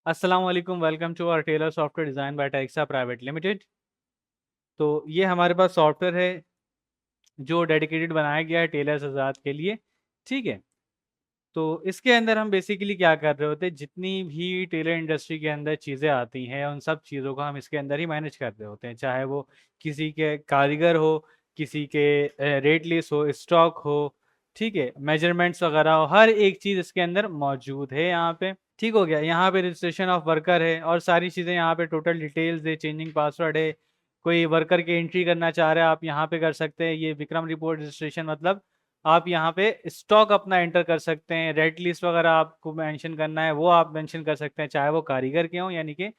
अस्सलाम वालेकुम, welcome to our tailor software design by Texa private limited. तो ये हमारे पास सॉफ्टवेयर है जो डेडिकेटेड बनाया गया है टेलर्स आज़ाद के लिए, ठीक है। तो इसके अंदर हम बेसिकली क्या कर रहे होते हैं, जितनी भी टेलर इंडस्ट्री के अंदर चीज़ें आती हैं उन सब चीज़ों को हम इसके अंदर ही मैनेज कर रहे होते हैं, चाहे वो किसी के कारीगर हो, किसी के रेट लिस्ट हो, स्टॉक हो, ठीक है, मेजरमेंट्स वगैरह हो, हर एक चीज़ इसके अंदर मौजूद है यहाँ पे। ठीक हो गया। यहाँ पे रजिस्ट्रेशन ऑफ वर्कर है और सारी चीज़ें यहाँ पे टोटल डिटेल्स है, चेंजिंग पासवर्ड है, कोई वर्कर की एंट्री करना चाह रहा है आप यहाँ पे कर सकते हैं। ये विक्रम रिपोर्ट रजिस्ट्रेशन मतलब आप यहाँ पे स्टॉक अपना एंटर कर सकते हैं, रेट लिस्ट वगैरह आपको मेंशन करना है वो आप मेंशन कर सकते हैं, चाहे वो कारीगर के हों यानी कि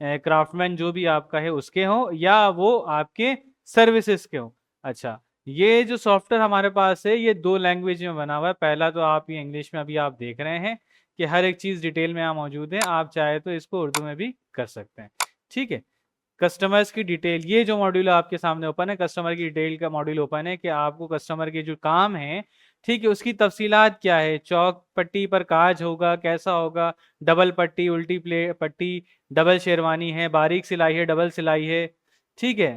क्राफ्टमैन जो भी आपका है उसके हों या वो आपके सर्विसेज के हों। अच्छा, ये जो सॉफ्टवेयर हमारे पास है ये 2 लैंग्वेज में बना हुआ है। पहला तो आप ये इंग्लिश में अभी आप देख रहे हैं कि हर एक चीज़ डिटेल में यहाँ मौजूद है, आप चाहे तो इसको उर्दू में भी कर सकते हैं, ठीक है। कस्टमर्स की डिटेल, ये जो मॉड्यूल आपके सामने ओपन है, कस्टमर की डिटेल का मॉड्यूल ओपन है कि आपको कस्टमर के जो काम है, ठीक है, उसकी तफसीलात क्या है, चौक पट्टी पर काज होगा, कैसा होगा, डबल पट्टी, उल्टी पट्टी, डबल शेरवानी है, बारीक सिलाई है, डबल सिलाई है, ठीक है,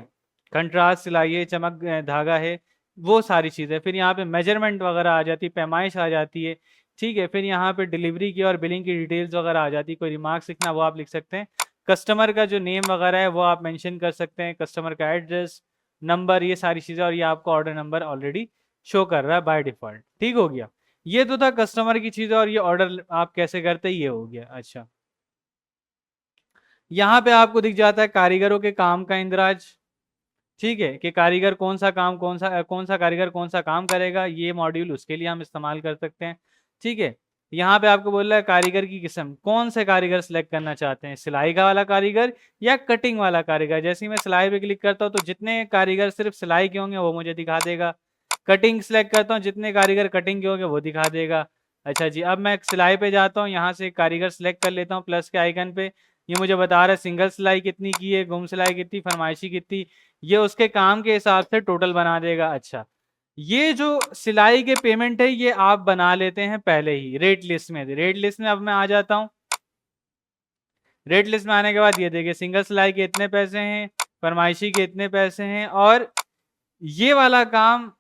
कंट्रास्ट सिलाई है, चमक धागा है, वो सारी चीज़ें। फिर यहाँ पे मेजरमेंट वगैरह आ जाती है, पैमाइश आ जाती है, ठीक है। फिर यहाँ पे डिलीवरी की और बिलिंग की डिटेल्स वगैरह आ जाती है, कोई रिमार्क्स लिखना वो आप लिख सकते हैं। कस्टमर का जो नेम वगैरह है वो आप मेंशन कर सकते हैं, कस्टमर का एड्रेस, नंबर, ये सारी चीज़ें, और ये आपको ऑर्डर नंबर ऑलरेडी शो कर रहा है बाय डिफ़ॉल्ट, ठीक हो गया। ये तो था कस्टमर की चीज़ें और ये ऑर्डर आप कैसे करते हैं ये हो गया। अच्छा, यहाँ पे आपको दिख जाता है कारीगरों के काम का इंदराज, ठीक है, कि कारीगर कौन सा काम कौन सा कारीगर कौन सा काम करेगा, ये मॉड्यूल उसके लिए हम इस्तेमाल कर सकते हैं, ठीक है। यहाँ पे आपको बोल रहा है कारीगर की किस्म, कौन से कारीगर सेलेक्ट करना चाहते हैं, सिलाई का वाला कारीगर या कटिंग वाला कारीगर। जैसे ही मैं सिलाई पे क्लिक करता हूँ तो जितने कारीगर सिर्फ सिलाई के होंगे वो मुझे दिखा देगा, कटिंग सेलेक्ट करता हूँ जितने कारीगर कटिंग के होंगे वो दिखा देगा। अच्छा जी, अब मैं सिलाई पे जाता हूँ, यहाँ से कारीगर सेलेक्ट कर लेता हूँ प्लस के आइकन पे, ये मुझे बता रहा है सिंगल सिलाई कितनी की है, गुम सिलाई कितनी, फरमाइशी कितनी, ये उसके काम के हिसाब से टोटल बना देगा। अच्छा, ये जो सिलाई के पेमेंट है ये आप बना लेते हैं पहले ही रेट लिस्ट में। रेट लिस्ट में अब मैं आ जाता हूँ। रेट लिस्ट में आने के बाद ये देखिए सिंगल सिलाई के इतने पैसे हैं, फरमाइशी के इतने पैसे हैं और ये वाला काम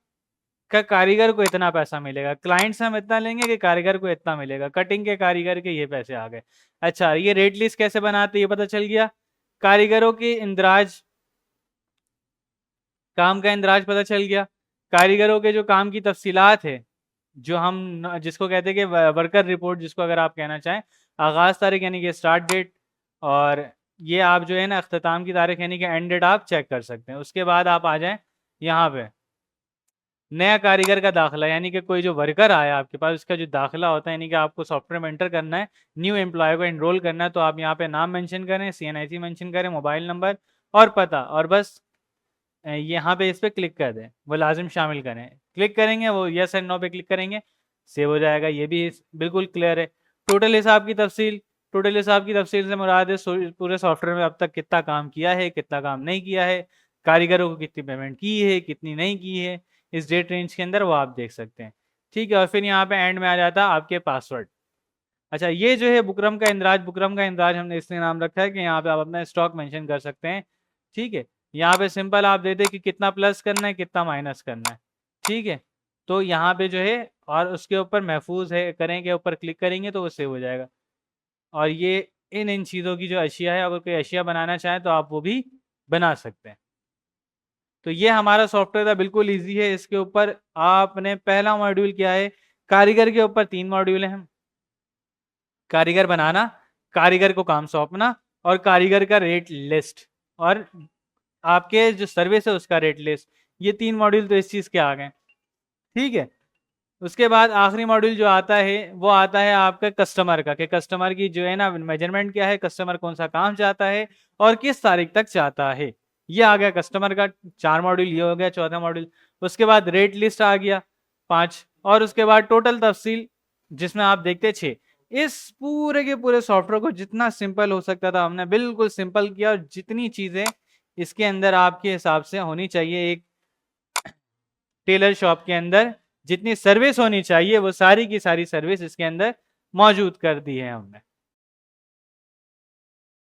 का कारीगर को इतना पैसा मिलेगा। क्लाइंट से हम इतना लेंगे कि कारीगर को इतना मिलेगा। कटिंग के कारीगर के ये पैसे आ गए। अच्छा, ये रेट लिस्ट कैसे बनाते ये पता चल गया। कारीगरों के इंदराज, काम का इंदराज पता चल गया। कारीगरों के जो काम की तफसीलात है, जो हम जिसको कहते हैं कि वर्कर रिपोर्ट जिसको अगर आप कहना चाहें, आगाज़ तारीख यानी कि स्टार्ट डेट, और ये आप जो है ना अख्ताम की तारीख यानी कि एंड डेट आप चेक कर सकते हैं। उसके बाद आप आ जाएँ यहाँ पे नया कारीगर का दाखिला, यानी कि कोई जो वर्कर आया आपके पास उसका जो दाखिला होता है, यानी कि आपको सॉफ्टवेयर में एंटर करना है, न्यू एम्प्लॉय को एनरोल करना है, तो आप यहाँ पे नाम मेंशन करें, सीएनआईसी मेंशन करें, मोबाइल नंबर और पता, और बस यहाँ पे इस पे क्लिक कर दें, वो लाज़िम शामिल करें। क्लिक करेंगे, वो येस एंड नो पे क्लिक करेंगे, सेव हो जाएगा। ये भी बिल्कुल क्लियर है। टोटल हिसाब की तफसील, टोटल हिसाब की तफसील से मुराद है पूरे सॉफ्टवेयर में अब तक कितना काम किया है, कितना काम नहीं किया है, कारीगरों को कितनी पेमेंट की है, कितनी नहीं की है, इस डेट रेंज के अंदर वो आप देख सकते हैं, ठीक है। और फिर यहाँ पे एंड में आ जाता है आपके पासवर्ड। अच्छा, ये जो है बुकरम का इंदराज हमने इसलिए नाम रखा है कि यहाँ पे आप अपना स्टॉक मेंशन कर सकते हैं, ठीक है। यहाँ पे सिंपल आप दे दें कि कितना प्लस करना है, कितना माइनस करना है, ठीक है। तो यहाँ पे जो है और उसके ऊपर महफूज है करें के ऊपर क्लिक करेंगे तो वो सेव हो जाएगा। और ये इन चीज़ों की जो अशिया है, अगर कोई अशिया बनाना चाहें तो आप वो भी बना सकते हैं। तो ये हमारा सॉफ्टवेयर था, बिल्कुल ईज़ी है। इसके ऊपर आपने पहला मॉड्यूल क्या है, कारीगर के ऊपर 3 मॉड्यूल हैं। कारीगर बनाना, कारीगर को काम सौंपना और कारीगर का रेट लिस्ट, और आपके जो सर्विस है उसका रेट लिस्ट। ये 3 मॉड्यूल तो इस चीज़ के आ गए, ठीक है। उसके बाद आखिरी मॉड्यूल जो आता है वो आता है आपका कस्टमर का, कि कस्टमर की जो है ना मेजरमेंट क्या है, कस्टमर कौन सा काम चाहता है और किस तारीख तक चाहता है। ये आ गया कस्टमर का 4 मॉड्यूल, ये हो गया चौथा मॉड्यूल। उसके बाद रेट लिस्ट आ गया 5, और उसके बाद टोटल तफसील जिसमें आप देखते 6। इस पूरे के पूरे सॉफ्टवेयर को जितना सिंपल हो सकता था हमने बिल्कुल सिंपल किया, और जितनी चीज़ें इसके अंदर आपके हिसाब से होनी चाहिए एक टेलर शॉप के अंदर, जितनी सर्विस होनी चाहिए वो सारी की सारी सर्विस इसके अंदर मौजूद कर दी है हमने।